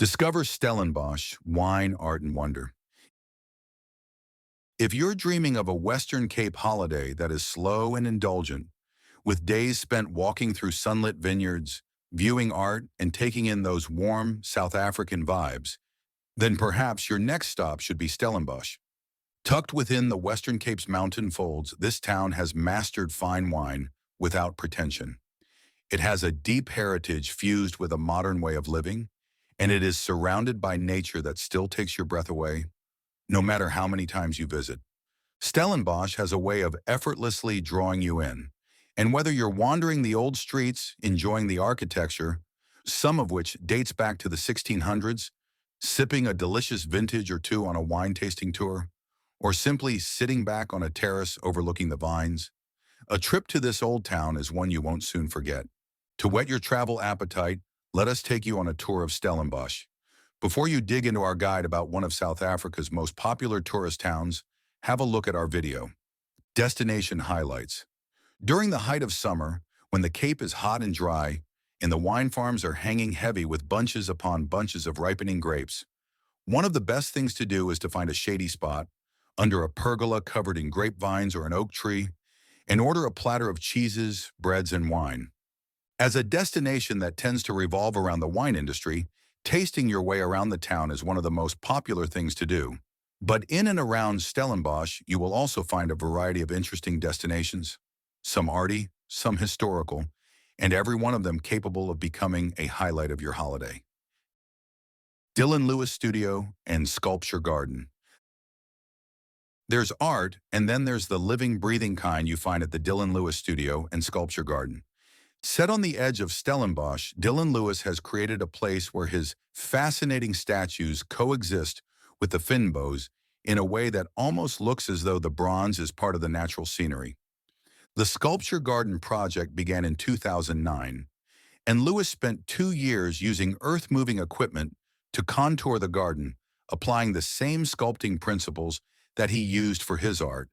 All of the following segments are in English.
Discover Stellenbosch Wine, Art, and Wonder. If you're dreaming of a Western Cape holiday that is slow and indulgent, with days spent walking through sunlit vineyards, viewing art, and taking in those warm South African vibes, then perhaps your next stop should be Stellenbosch. Tucked within the Western Cape's mountain folds, this town has mastered fine wine without pretension. It has a deep heritage fused with a modern way of living, and it is surrounded by nature that still takes your breath away, no matter how many times you visit. Stellenbosch has a way of effortlessly drawing you in, and whether you're wandering the old streets, enjoying the architecture, some of which dates back to the 1600s, sipping a delicious vintage or two on a wine tasting tour, or simply sitting back on a terrace overlooking the vines, a trip to this old town is one you won't soon forget. To whet your travel appetite, let us take you on a tour of Stellenbosch. Before you dig into our guide about one of South Africa's most popular tourist towns, have a look at our video. Destination highlights. During the height of summer, when the Cape is hot and dry, and the wine farms are hanging heavy with bunches upon bunches of ripening grapes, one of the best things to do is to find a shady spot, under a pergola covered in grapevines or an oak tree, and order a platter of cheeses, breads, and wine. As a destination that tends to revolve around the wine industry, tasting your way around the town is one of the most popular things to do. But in and around Stellenbosch, you will also find a variety of interesting destinations, some arty, some historical, and every one of them capable of becoming a highlight of your holiday. Dylan LewisStudio and Sculpture Garden. There's art, and then there's the living, breathing kind you find at the Dylan LewisStudio and Sculpture Garden. Set on the edge of Stellenbosch, Dylan Lewis has created a place where his fascinating statues coexist with the fynbos in a way that almost looks as though the bronze is part of the natural scenery. The Sculpture Garden project began in 2009, and Lewis spent 2 years using earth-moving equipment to contour the garden, applying the same sculpting principles that he used for his art,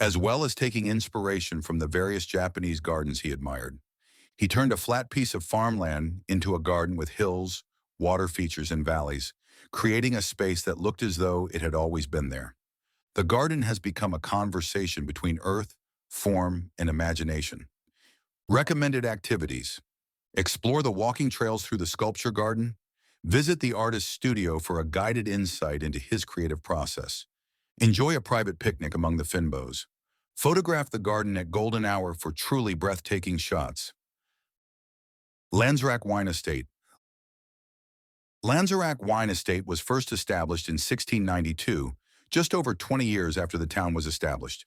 as well as taking inspiration from the various Japanese gardens he admired. He turned a flat piece of farmland into a garden with hills, water features, and valleys, creating a space that looked as though it had always been there. The garden has become a conversation between earth, form, and imagination. Recommended activities. Explore the walking trails through the sculpture garden. Visit the artist's studio for a guided insight into his creative process. Enjoy a private picnic among the fynbos. Photograph the garden at golden hour for truly breathtaking shots. Lanzerac Wine Estate. Lanzerac Wine Estate was first established in 1692, just over 20 years after the town was established.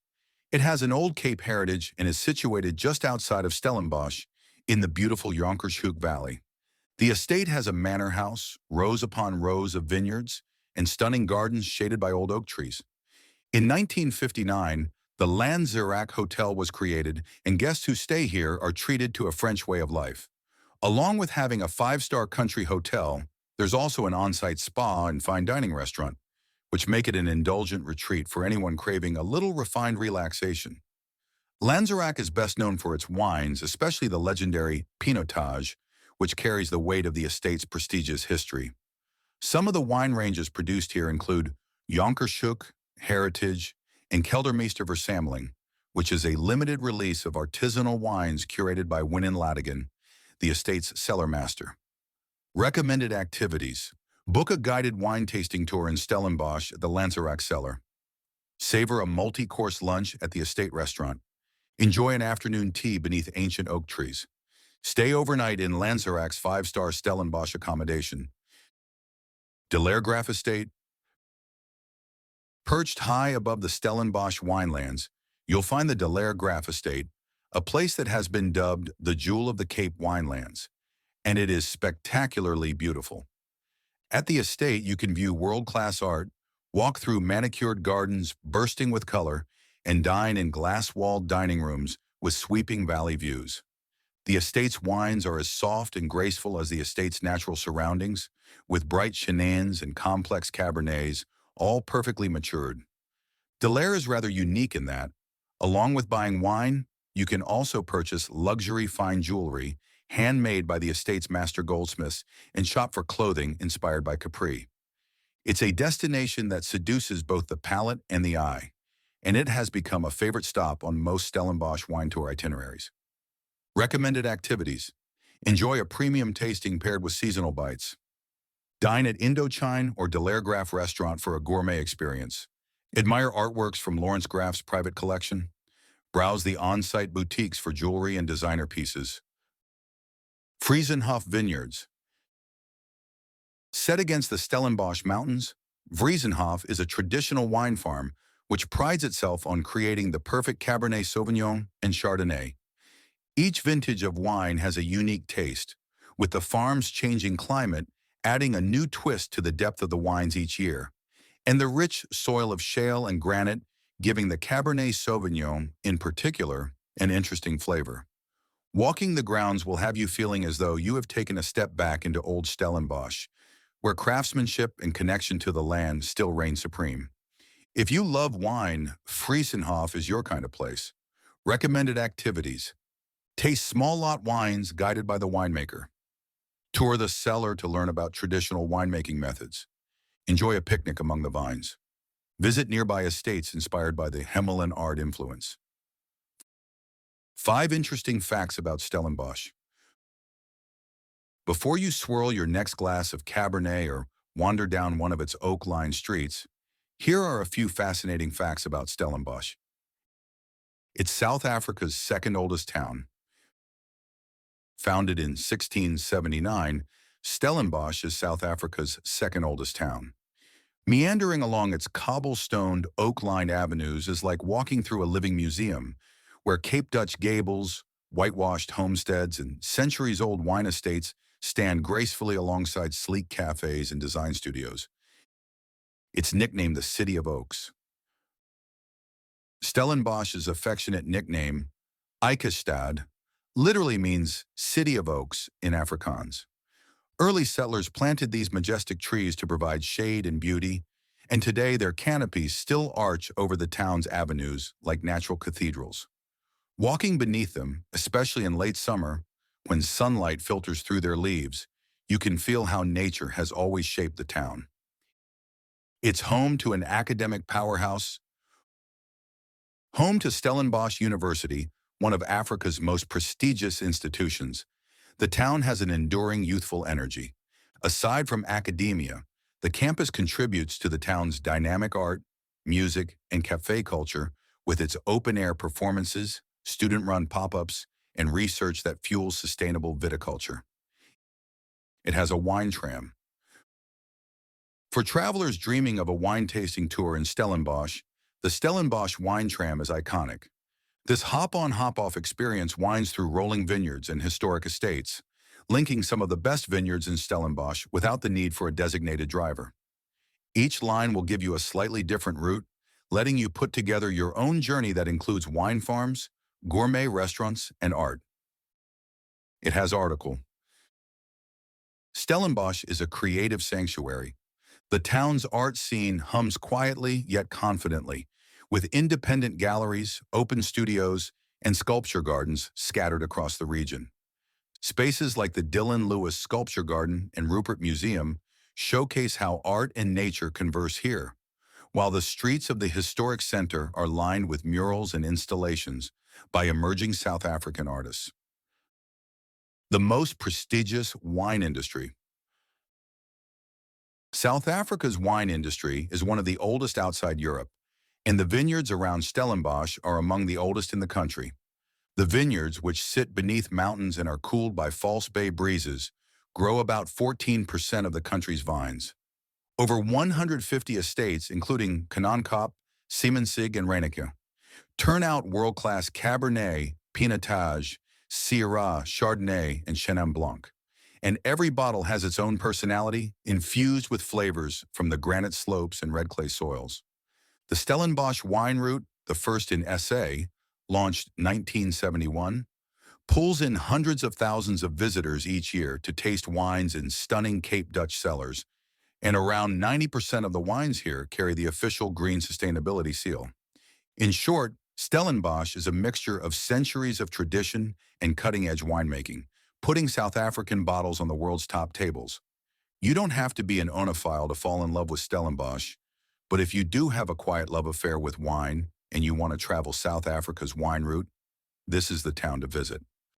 It has an old Cape heritage and is situated just outside of Stellenbosch in the beautiful Jonkershoek Valley. The estate has a manor house, rows upon rows of vineyards, and stunning gardens shaded by old oak trees. In 1959, the Lanzerac Hotel was created, and guests who stay here are treated to a French way of life. Along with having a 5-star country hotel, there's also an on-site spa and fine dining restaurant, which make it an indulgent retreat for anyone craving a little refined relaxation. Lanzerac is best known for its wines, especially the legendary Pinotage, which carries the weight of the estate's prestigious history. Some of the wine ranges produced here include Jonkershoek, Heritage, and Keldermeester Versamling, which is a limited release of artisanal wines curated by Winnen Ladigan, the estate's cellar master. Recommended activities. Book a guided wine tasting tour in Stellenbosch at the Lanzerac cellar. Savor a multi-course lunch at the estate restaurant. Enjoy an afternoon tea beneath ancient oak trees. Stay overnight in Lanzerac's 5-star Stellenbosch accommodation. Delaire Graff Estate. Perched high above the Stellenbosch winelands, you'll find the Delaire Graff Estate, a place that has been dubbed the Jewel of the Cape winelands, and it is spectacularly beautiful. At the estate, you can view world-class art, walk through manicured gardens bursting with color, and dine in glass-walled dining rooms with sweeping valley views. The estate's wines are as soft and graceful as the estate's natural surroundings, with bright Chenins and complex Cabernets, all perfectly matured. Delaire is rather unique in that, along with buying wine, you can also purchase luxury fine jewelry handmade by the estate's master goldsmiths and shop for clothing inspired by Capri. It's a destination that seduces both the palate and the eye, and it has become a favorite stop on most Stellenbosch wine tour itineraries. Recommended activities: enjoy a premium tasting paired with seasonal bites. Dine at Indochine or Delaire Graff restaurant for a gourmet experience. Admire artworks from Lawrence Graff's private collection. Browse the on-site boutiques for jewelry and designer pieces. Vriesenhof Vineyards. Set against the Stellenbosch Mountains, Vriesenhof is a traditional wine farm which prides itself on creating the perfect Cabernet Sauvignon and Chardonnay. Each vintage of wine has a unique taste, with the farm's changing climate adding a new twist to the depth of the wines each year, and the rich soil of shale and granite giving the Cabernet Sauvignon, in particular, an interesting flavor. Walking the grounds will have you feeling as though you have taken a step back into old Stellenbosch, where craftsmanship and connection to the land still reign supreme. If you love wine, Vriesenhof is your kind of place. Recommended activities: taste small lot wines guided by the winemaker. Tour the cellar to learn about traditional winemaking methods. Enjoy a picnic among the vines. Visit nearby estates inspired by the Himalayan art influence. 5 interesting facts about Stellenbosch. Before you swirl your next glass of Cabernet or wander down one of its oak-lined streets, here are a few fascinating facts about Stellenbosch. It's South Africa's second oldest town. Founded in 1679, Stellenbosch is South Africa's second oldest town. Meandering along its cobblestoned, oak-lined avenues is like walking through a living museum, where Cape Dutch gables, whitewashed homesteads, and centuries-old wine estates stand gracefully alongside sleek cafes and design studios. It's nicknamed the City of Oaks. Stellenbosch's affectionate nickname, Eikestad, literally means City of Oaks in Afrikaans. Early settlers planted these majestic trees to provide shade and beauty, and today their canopies still arch over the town's avenues like natural cathedrals. Walking beneath them, especially in late summer, when sunlight filters through their leaves, you can feel how nature has always shaped the town. It's home to an academic powerhouse, home to Stellenbosch University, one of Africa's most prestigious institutions. The town has an enduring youthful energy. Aside from academia, the campus contributes to the town's dynamic art, music, and cafe culture with its open-air performances, student-run pop-ups, and research that fuels sustainable viticulture. It has a wine tram. For travelers dreaming of a wine-tasting tour in Stellenbosch, the Stellenbosch Wine Tram is iconic. This hop-on, hop-off experience winds through rolling vineyards and historic estates, linking some of the best vineyards in Stellenbosch without the need for a designated driver. Each line will give you a slightly different route, letting you put together your own journey that includes wine farms, gourmet restaurants, and art. It has article. Stellenbosch is a creative sanctuary. The town's art scene hums quietly yet confidently, with independent galleries, open studios, and sculpture gardens scattered across the region. Spaces like the Dylan Lewis Sculpture Garden and Rupert Museum showcase how art and nature converse here, while the streets of the historic center are lined with murals and installations by emerging South African artists. The most prestigious wine industry. South Africa's wine industry is one of the oldest outside Europe, and the vineyards around Stellenbosch are among the oldest in the country. The vineyards, which sit beneath mountains and are cooled by false bay breezes, grow about 14% of the country's vines. Over 150 estates, including Chenins, Chenins, and Reineke, turn out world-class Cabernet, Pinotage, Syrah, Chardonnay, and Chenin Blanc. And every bottle has its own personality, infused with flavors from the granite slopes and red clay soils. The Stellenbosch wine route, the first in SA, launched 1971, pulls in hundreds of thousands of visitors each year to taste wines in stunning Cape Dutch cellars, and around 90% of the wines here carry the official green sustainability seal. In short, Stellenbosch is a mixture of centuries of tradition and cutting-edge winemaking, putting South African bottles on the world's top tables. You don't have to be an oenophile to fall in love with Stellenbosch, but if you do have a quiet love affair with wine and you want to travel South Africa's wine route, this is the town to visit.